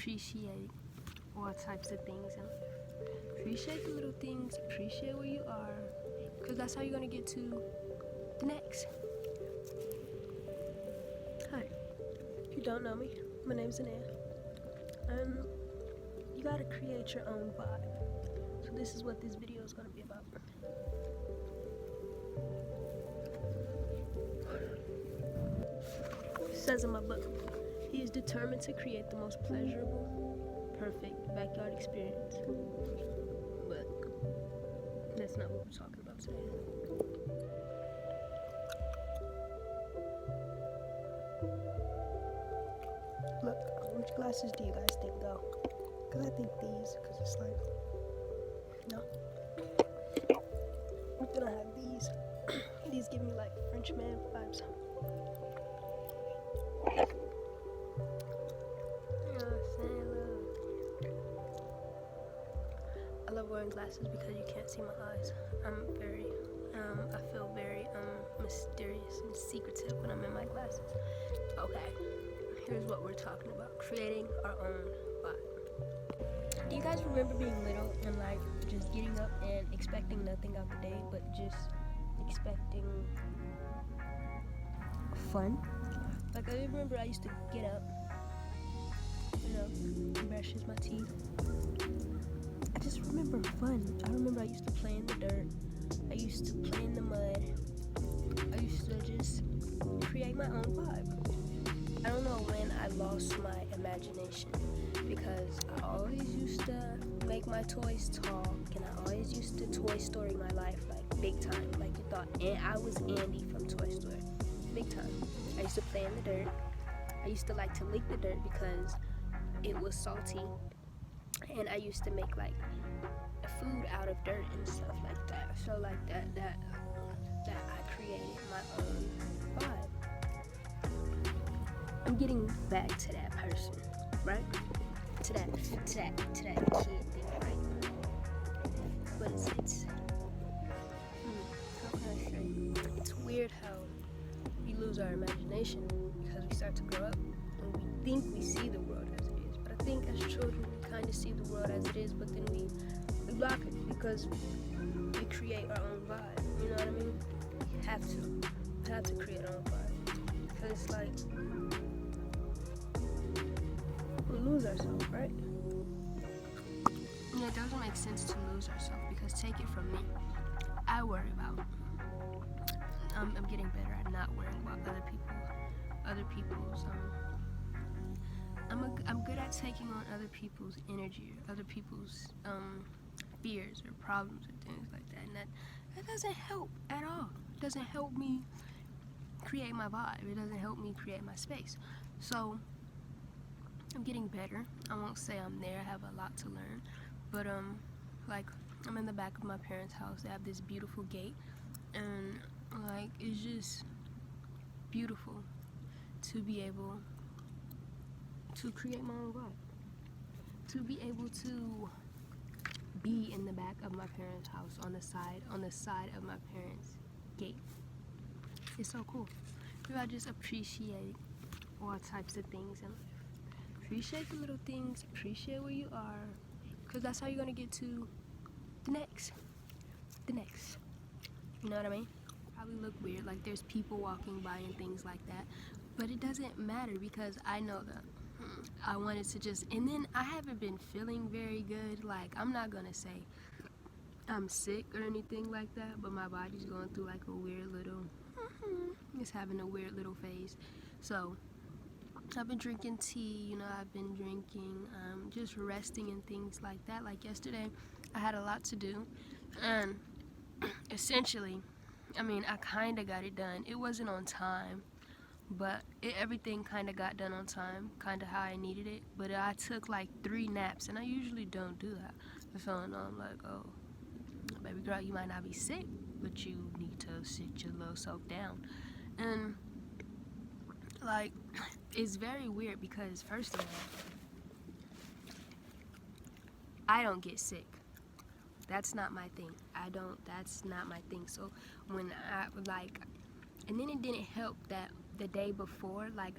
appreciate all types of things in life. Appreciate the little things, appreciate where you are, because that's how you're going to get to the next. Hi, if you don't know me, my name's Zanaya. You gotta create your own vibe. So this is what this video is gonna be about. It says in my book, he is determined to create the most pleasurable, perfect backyard experience. But that's not what we're talking about today. Look, which glasses do you guys think go? Because I think these, because it's like, no. Then I have these. These give me like Frenchman vibes. I love wearing glasses because you can't see my eyes. I feel very mysterious and secretive when I'm in my glasses. Okay, here's what we're talking about: creating our own vibe. Do you guys remember being little and like just getting up and expecting nothing out the day, but just expecting fun? Like I remember I used to get up, brushes my teeth. I just remember fun. I remember I used to play in the dirt. I used to play in the mud. I used to just create my own vibe. I don't know when I lost my imagination, because I always used to make my toys talk, and I always used to Toy Story my life, like big time, like you thought. And I was Andy from Toy Story, big time. I used to play in the dirt. I used to like to lick the dirt because it was salty, and I used to make like food out of dirt and stuff like that. So like that I created my own vibe. I'm getting back to that person, right? To that kid thing, right? But it's how can I say? It's weird how we lose our imagination because we start to grow up and we think we see the world as it is. But I think as children we kind of see the world as it is, but then we block it because we create our own vibe. You know what I mean? We have to create our own vibe, because it's like we lose ourselves, right? Yeah, it doesn't make sense to lose ourselves, because take it from me, I worry about. I'm getting better at not worrying about other people's. I'm good at taking on other people's energy, or other people's fears or problems or things like that, and that doesn't help at all. It doesn't help me create my vibe. It doesn't help me create my space. So I'm getting better. I won't say I'm there. I have a lot to learn, but like I'm in the back of my parents' house. They have this beautiful gate, and like it's just beautiful to be able to create my own vibe, to be able to be in the back of my parents' house on the side of my parents' gate. It's so cool. I just appreciate all types of things in life. Appreciate the little things, appreciate where you are, because that's how you're gonna get to the next. You know what I mean? Probably look weird, like there's people walking by and things like that, but it doesn't matter, because I know that I wanted to just, and then I haven't been feeling very good. Like, I'm not gonna say I'm sick or anything like that, but my body's going through like a weird little, it's having a weird little phase. So I've been drinking tea, I've been drinking, just resting and things like that. Like yesterday, I had a lot to do, and essentially, I kind of got it done. It wasn't on time, but everything kind of got done on time, kind of how I needed it. But I took like 3 naps, and I usually don't do that. So I'm like, oh, baby girl, you might not be sick, but you need to sit your little self down. And like, it's very weird, because first of all, I don't get sick. That's not my thing. That's not my thing. So when I and then it didn't help that the day before, like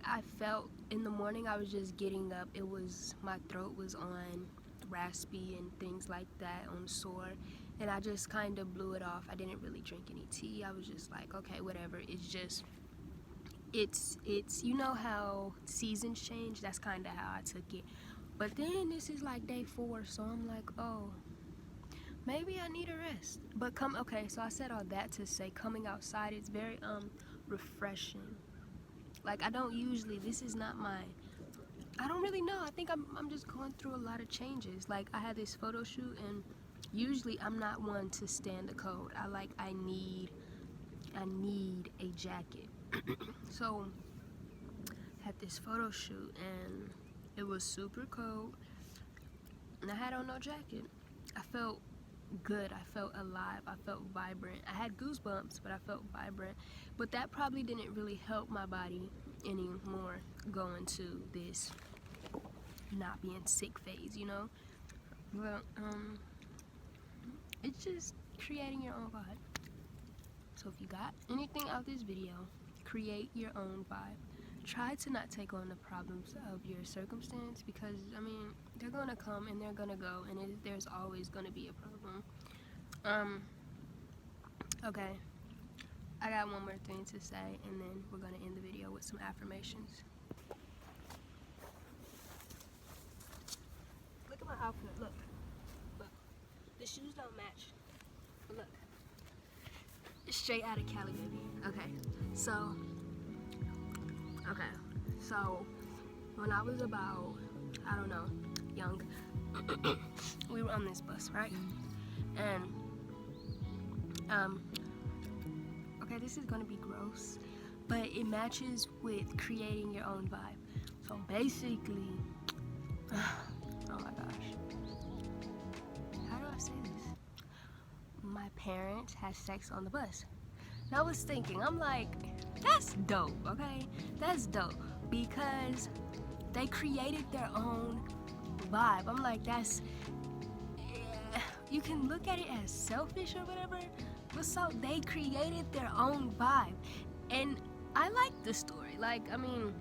I felt in the morning I was just getting up, it was, my throat was on raspy and things like that, on sore, and I just kind of blew it off. I didn't really drink any tea. I was just like, okay, whatever. It's just, it's you know how seasons change, that's kind of how I took it. But then this is like day 4, so I'm like, oh, maybe I need a rest. But okay, so I said all that to say, coming outside is very refreshing. Like, I don't usually, this is not my, I don't really know. I think I'm just going through a lot of changes. Like, I had this photo shoot, and usually I'm not one to stand the cold. I need a jacket. So had this photo shoot, and it was super cold, and I had on no jacket. I felt good. I felt alive. I felt vibrant. I had goosebumps, but I felt vibrant. But that probably didn't really help my body anymore going to this not being sick phase, you know. But it's just creating your own vibe. So if you got anything out of this video, create your own vibe. Try to not take on the problems of your circumstance, because I mean, they're gonna come and they're gonna go, and there's always gonna be a problem. Okay, I got one more thing to say, and then we're gonna end the video with some affirmations. Look at my outfit. Look. The shoes don't match. But look. It's straight out of Cali, baby. Okay. So when I was about, I don't know, young, we were on this bus, right? And okay, this is gonna be gross, but it matches with creating your own vibe. So basically, oh my gosh, how do I say this? My parents had sex on the bus. And I was thinking, I'm like, that's dope, okay? That's dope, because they created their own vibe. I'm like, that's, yeah, you can look at it as selfish or whatever, but so they created their own vibe. And I like the story. Like, I mean,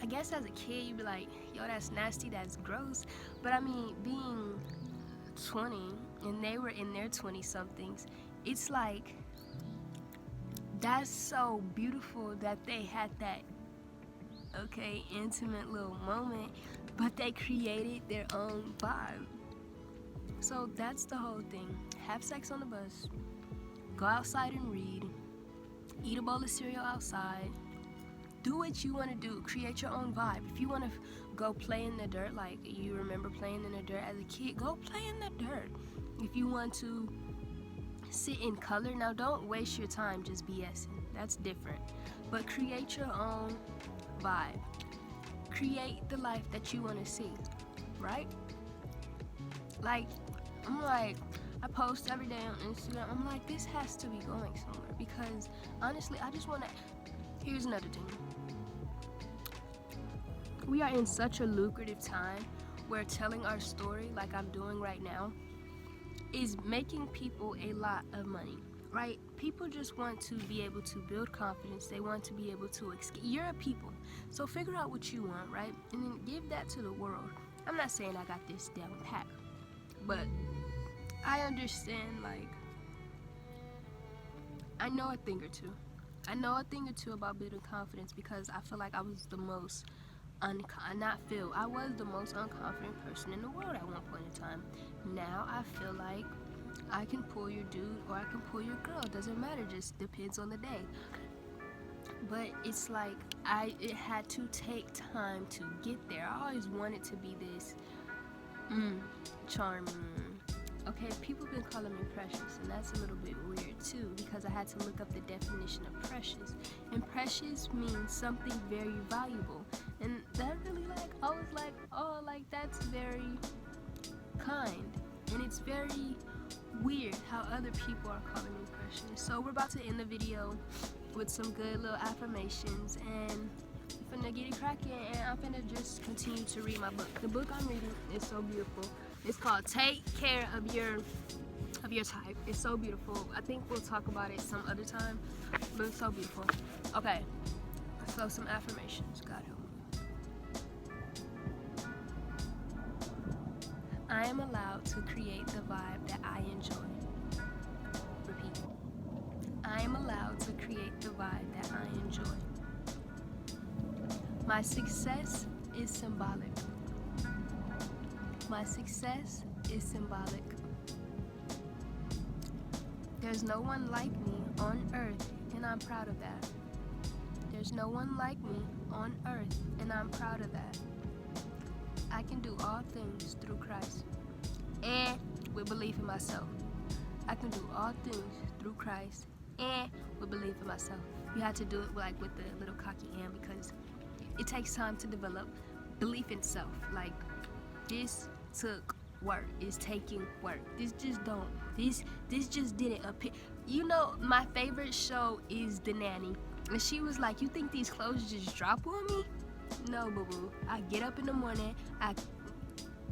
I guess as a kid, you'd be like, yo, that's nasty, that's gross. But I mean, being 20 and they were in their 20-somethings, it's like, that's so beautiful that they had that, okay, intimate little moment, but they created their own vibe. So that's the whole thing. Have sex on the bus, go outside and read, eat a bowl of cereal outside, do what you want to do, create your own vibe. If you want to go play in the dirt, like you remember playing in the dirt as a kid, go play in the dirt. If you want to sit in color, now don't waste your time just BSing, that's different, but create your own vibe, create the life that you want to see, right? Like, I'm like, I post every day on Instagram, I'm like, this has to be going somewhere, because honestly, I just want to, here's another thing, we are in such a lucrative time where telling our story, like I'm doing right now, is making people a lot of money, right? People just want to be able to build confidence. They want to be able to escape. You're a people, so figure out what you want, right? And then give that to the world. I'm not saying I got this down pat, but I understand, like, I know a thing or two. I know a thing or two about building confidence, because I feel like I was the most I was the most unconfident person in the world at one point in time. Now I feel like I can pull your dude or I can pull your girl. Doesn't matter, just depends on the day. But it's like it had to take time to get there. I always wanted to be this charming. Okay, people been calling me precious, and that's a little bit weird too, because I had to look up the definition of precious. And precious means something very valuable. And that really, like, I was like, oh, like, that's very kind. And it's very weird how other people are calling me precious. So we're about to end the video with some good little affirmations, and I'm finna get it cracking, and I'm finna just continue to read my book. The book I'm reading is so beautiful. It's called Take Care of Your Type. It's so beautiful. I think we'll talk about it some other time, but it's so beautiful. Okay, so some affirmations. God help me. I am allowed to create the vibe that I enjoy. Repeat. I am allowed to create the vibe that I enjoy. My success is symbolic. My success is symbolic. There's no one like me on earth, and I'm proud of that. There's no one like me on earth, and I'm proud of that. I can do all things through Christ and with belief in myself. I can do all things through Christ and with belief in myself. You have to do it like with the little cocky and, because it takes time to develop belief in self. Like, this took work. It's taking work. This just didn't appear. You know, my favorite show is The Nanny, and she was like, you think these clothes just drop on me? No, boo-boo. I get up in the morning,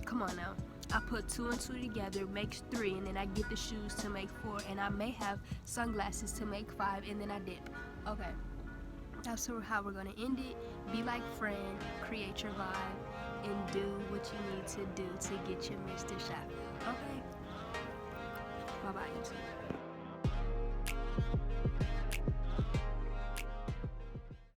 come on now. I put 2 and 2 together, makes 3, and then I get the shoes to make 4, and I may have sunglasses to make 5, and then I dip. Okay, that's how we're gonna end it. Be like friend, create your vibe, and do what you need to do to get your Mr. Shop. Okay? Bye-bye, YouTube.